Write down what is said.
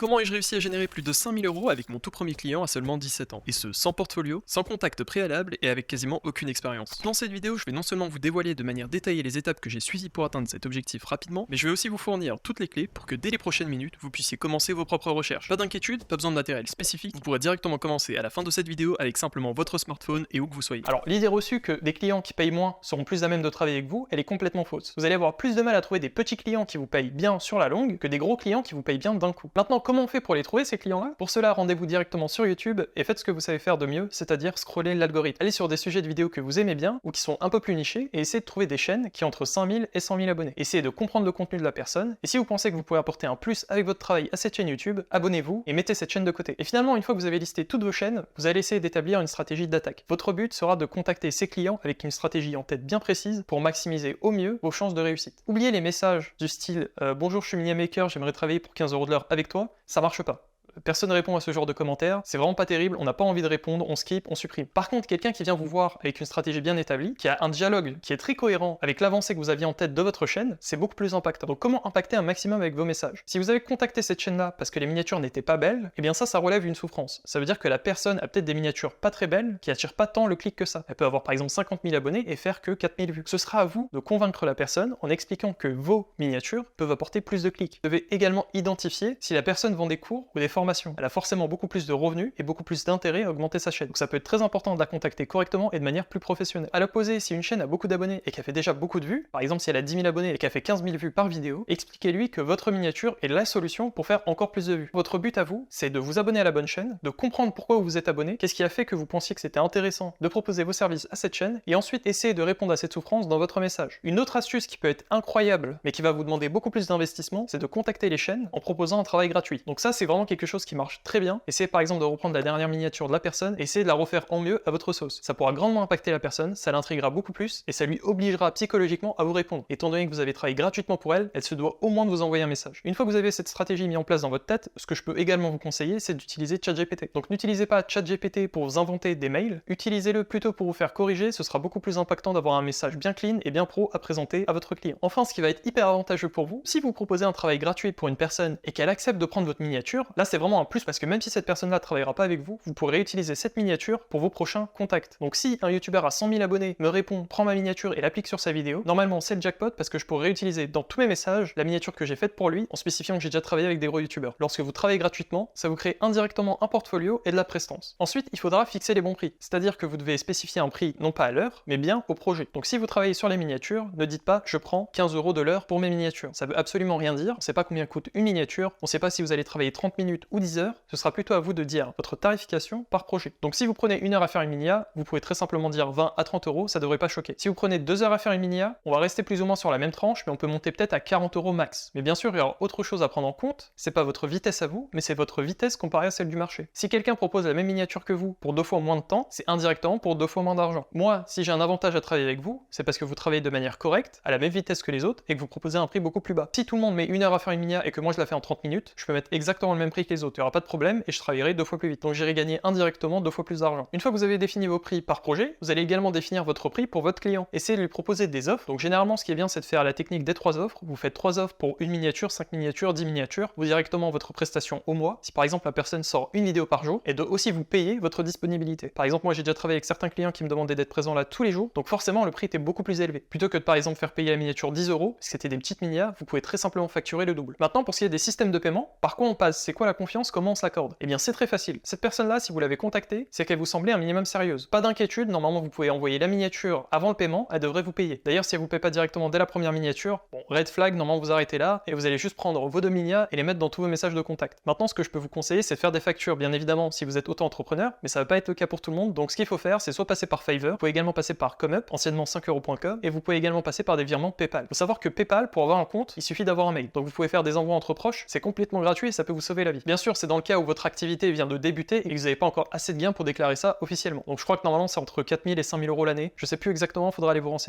Comment ai-je réussi à générer plus de 5000 euros avec mon tout premier client à seulement 17 ans? Et ce, sans portfolio, sans contact préalable et avec quasiment aucune expérience. Dans cette vidéo, je vais non seulement vous dévoiler de manière détaillée les étapes que j'ai suivies pour atteindre cet objectif rapidement, mais je vais aussi vous fournir toutes les clés pour que dès les prochaines minutes, vous puissiez commencer vos propres recherches. Pas d'inquiétude, pas besoin de matériel spécifique, vous pourrez directement commencer à la fin de cette vidéo avec simplement votre smartphone et où que vous soyez. Alors, l'idée reçue que des clients qui payent moins seront plus à même de travailler avec vous, elle est complètement fausse. Vous allez avoir plus de mal à trouver des petits clients qui vous payent bien sur la longue que des gros clients qui vous payent bien d'un coup. Maintenant, comment on fait pour les trouver ces clients-là? Pour cela, rendez-vous directement sur YouTube et faites ce que vous savez faire de mieux, c'est-à-dire scroller l'algorithme. Allez sur des sujets de vidéos que vous aimez bien ou qui sont un peu plus nichés et essayez de trouver des chaînes qui ont entre 5000 et 100 000 abonnés. Essayez de comprendre le contenu de la personne et si vous pensez que vous pouvez apporter un plus avec votre travail à cette chaîne YouTube, abonnez-vous et mettez cette chaîne de côté. Et finalement, une fois que vous avez listé toutes vos chaînes, vous allez essayer d'établir une stratégie d'attaque. Votre but sera de contacter ces clients avec une stratégie en tête bien précise pour maximiser au mieux vos chances de réussite. Oubliez les messages du style bonjour, je suis Mini Maker, j'aimerais travailler pour 15 € de l'heure avec toi, ça marche pas. Personne ne répond à ce genre de commentaires, c'est vraiment pas terrible, on n'a pas envie de répondre, on skip, on supprime. Par contre, quelqu'un qui vient vous voir avec une stratégie bien établie, qui a un dialogue qui est très cohérent avec l'avancée que vous aviez en tête de votre chaîne, c'est beaucoup plus impactant. Donc comment impacter un maximum avec vos messages? Si vous avez contacté cette chaîne-là parce que les miniatures n'étaient pas belles, eh bien ça relève une souffrance. Ça veut dire que la personne a peut-être des miniatures pas très belles, qui attirent pas tant le clic que ça. Elle peut avoir par exemple 50 000 abonnés et faire que 4000 vues. Ce sera à vous de convaincre la personne en expliquant que vos miniatures peuvent apporter plus de clics. Vous devez également identifier si la personne vend des cours ou des formations. Elle a forcément beaucoup plus de revenus et beaucoup plus d'intérêt à augmenter sa chaîne. Donc ça peut être très important de la contacter correctement et de manière plus professionnelle. À l'opposé, si une chaîne a beaucoup d'abonnés et qu'elle fait déjà beaucoup de vues, par exemple si elle a 10 000 abonnés et qu'elle fait 15 000 vues par vidéo, expliquez-lui que votre miniature est la solution pour faire encore plus de vues. Votre but à vous, c'est de vous abonner à la bonne chaîne, de comprendre pourquoi vous vous êtes abonné, qu'est-ce qui a fait que vous pensiez que c'était intéressant de proposer vos services à cette chaîne, et ensuite essayer de répondre à cette souffrance dans votre message. Une autre astuce qui peut être incroyable, mais qui va vous demander beaucoup plus d'investissement, c'est de contacter les chaînes en proposant un travail gratuit. Donc ça, c'est vraiment quelque chose qui marche très bien. Essayez par exemple de reprendre la dernière miniature de la personne et essayer de la refaire en mieux à votre sauce. Ça pourra grandement impacter la personne, ça l'intriguera beaucoup plus et ça lui obligera psychologiquement à vous répondre. Étant donné que vous avez travaillé gratuitement pour elle, elle se doit au moins de vous envoyer un message. Une fois que vous avez cette stratégie mise en place dans votre tête, ce que je peux également vous conseiller, c'est d'utiliser ChatGPT. Donc n'utilisez pas ChatGPT pour vous inventer des mails, utilisez-le plutôt pour vous faire corriger, ce sera beaucoup plus impactant d'avoir un message bien clean et bien pro à présenter à votre client. Enfin, ce qui va être hyper avantageux pour vous, si vous proposez un travail gratuit pour une personne et qu'elle accepte de prendre votre miniature, là c'est vraiment un plus parce que même si cette personne-là travaillera pas avec vous, vous pourrez réutiliser cette miniature pour vos prochains contacts. Donc si un youtubeur à 100 000 abonnés me répond, prend ma miniature et l'applique sur sa vidéo, normalement c'est le jackpot parce que je pourrais réutiliser dans tous mes messages la miniature que j'ai faite pour lui en spécifiant que j'ai déjà travaillé avec des gros youtubeurs. Lorsque vous travaillez gratuitement, ça vous crée indirectement un portfolio et de la prestance. Ensuite, il faudra fixer les bons prix, c'est-à-dire que vous devez spécifier un prix non pas à l'heure, mais bien au projet. Donc si vous travaillez sur les miniatures, ne dites pas je prends 15 € de l'heure pour mes miniatures. Ça veut absolument rien dire, on sait pas combien coûte une miniature, on sait pas si vous allez travailler 30 minutes ou 10 heures, ce sera plutôt à vous de dire votre tarification par projet. Donc si vous prenez 1 heure à faire une minia, vous pouvez très simplement dire 20 à 30 €, ça devrait pas choquer. Si vous prenez 2 heures à faire une minia, on va rester plus ou moins sur la même tranche, mais on peut monter peut-être à 40 € max. Mais bien sûr, il y aura autre chose à prendre en compte, c'est pas votre vitesse à vous, mais c'est votre vitesse comparée à celle du marché. Si quelqu'un propose la même miniature que vous pour 2 fois moins de temps, c'est indirectement pour 2 fois moins d'argent. Moi, si j'ai un avantage à travailler avec vous, c'est parce que vous travaillez de manière correcte, à la même vitesse que les autres, et que vous proposez un prix beaucoup plus bas. Si tout le monde met 1 heure à faire une minia et que moi je la fais en 30 minutes, je peux mettre exactement le même prix que les autres, il n'y aura pas de problème et je travaillerai 2 fois plus vite. Donc j'irai gagner indirectement 2 fois plus d'argent. Une fois que vous avez défini vos prix par projet, vous allez également définir votre prix pour votre client. Essayez de lui proposer des offres. Donc généralement, ce qui est bien, c'est de faire la technique des 3 offres. Vous faites 3 offres pour une miniature, 5 miniatures, 10 miniatures. Vous directement votre prestation au mois. Si par exemple la personne sort une vidéo par jour, et de aussi vous payer votre disponibilité. Par exemple, moi j'ai déjà travaillé avec certains clients qui me demandaient d'être présent là tous les jours, donc forcément le prix était beaucoup plus élevé. Plutôt que de par exemple faire payer la miniature 10 €, parce que c'était des petites minias, vous pouvez très simplement facturer le double. Maintenant, pour ce qui est des systèmes de paiement, par quoi on passe? C'est quoi la confiance? Comment on se l'accorde? Eh bien c'est très facile. Cette personne-là, si vous l'avez contactée, c'est qu'elle vous semblait un minimum sérieuse. Pas d'inquiétude, normalement vous pouvez envoyer la miniature avant le paiement, elle devrait vous payer. D'ailleurs, si elle vous paie pas directement dès la première miniature, bon, red flag, normalement vous arrêtez là, et vous allez juste prendre vos 2 minias et les mettre dans tous vos messages de contact. Maintenant, ce que je peux vous conseiller, c'est de faire des factures, bien évidemment, si vous êtes auto-entrepreneur, mais ça va pas être le cas pour tout le monde, donc ce qu'il faut faire, c'est soit passer par Fiverr, vous pouvez également passer par ComeUp, anciennement 5euros.com, et vous pouvez également passer par des virements PayPal. Faut savoir que PayPal, pour avoir un compte, il suffit d'avoir un mail. Donc vous pouvez faire des envois entre proches, c'est complètement gratuit et ça peut vous sauver la vie. Bien sûr, c'est dans le cas où votre activité vient de débuter et que vous n'avez pas encore assez de gains pour déclarer ça officiellement. Donc je crois que normalement c'est entre 4000 et 5000 € l'année. Je sais plus exactement, faudra aller vous renseigner.